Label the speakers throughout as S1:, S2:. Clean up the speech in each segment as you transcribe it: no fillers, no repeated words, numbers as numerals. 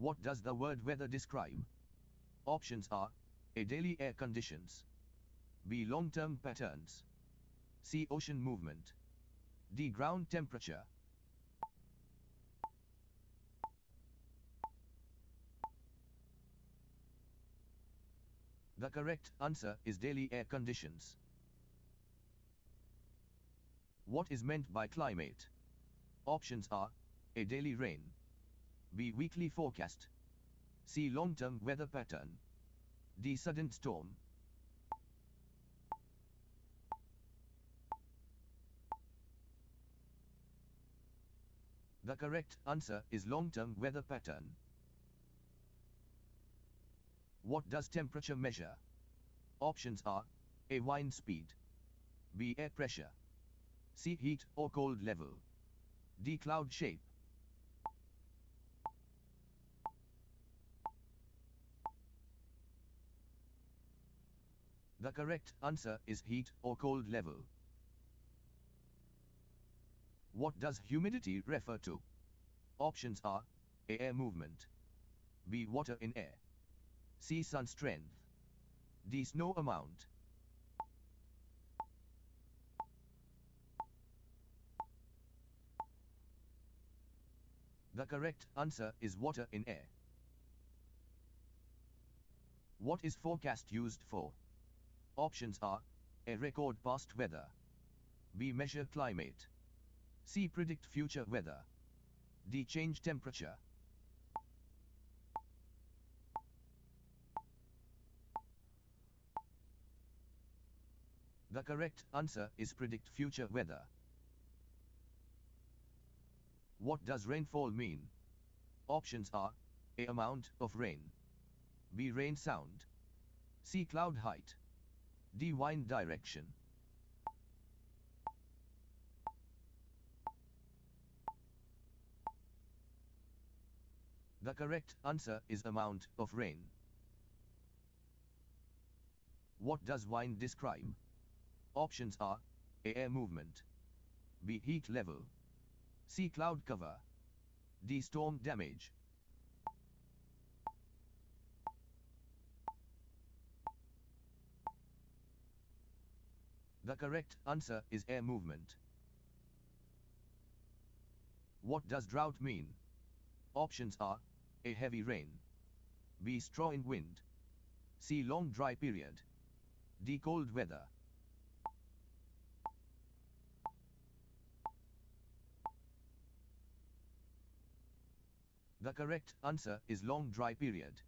S1: What does the word weather describe? Options are A. Daily air conditions, B. Long-term patterns, C. Ocean movement, D. Ground temperature. The correct answer is daily air conditions. What is meant by climate? Options are A. Daily rain, B. Weekly forecast, C. Long-term weather pattern, D. Sudden storm. The correct answer is long-term weather pattern. What does temperature measure? Options are A. Wind speed, B. Air pressure, C. Heat or cold level, D. Cloud shape. The correct answer is heat or cold level. What does humidity refer to? Options are A. Air movement, B. Water in air, C. Sun strength, D. Snow amount. The correct answer is water in air. What is forecast used for? Options are A. Record past weather, B. Measure climate, C. Predict future weather, D. Change temperature. The correct answer is predict future weather. What does rainfall mean? Options are A. Amount of rain, B. Rain sound, C. Cloud height, D. Wind direction. The correct answer is amount of rain. What does wind describe? Options are A. Air movement, B. Heat level, C. Cloud cover, D. Storm damage. The correct answer is air movement. What does drought mean? Options are A. Heavy rain, B. Strong wind, C. Long dry period, D. Cold weather. The correct answer is long dry period.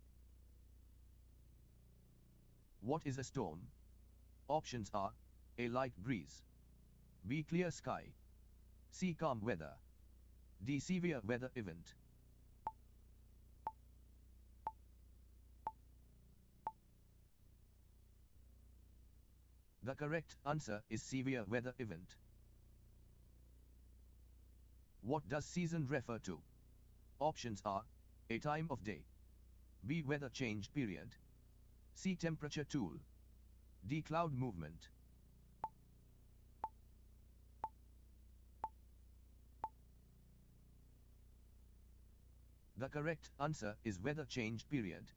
S1: What is a storm? Options are A. Light breeze, B. Clear sky, C. Calm weather, D. Severe weather event. The correct answer is severe weather event. What does season refer to? Options are A. Time of day, B. Weather change period, C. Temperature tool, D. Cloud movement. The correct answer is weather change period.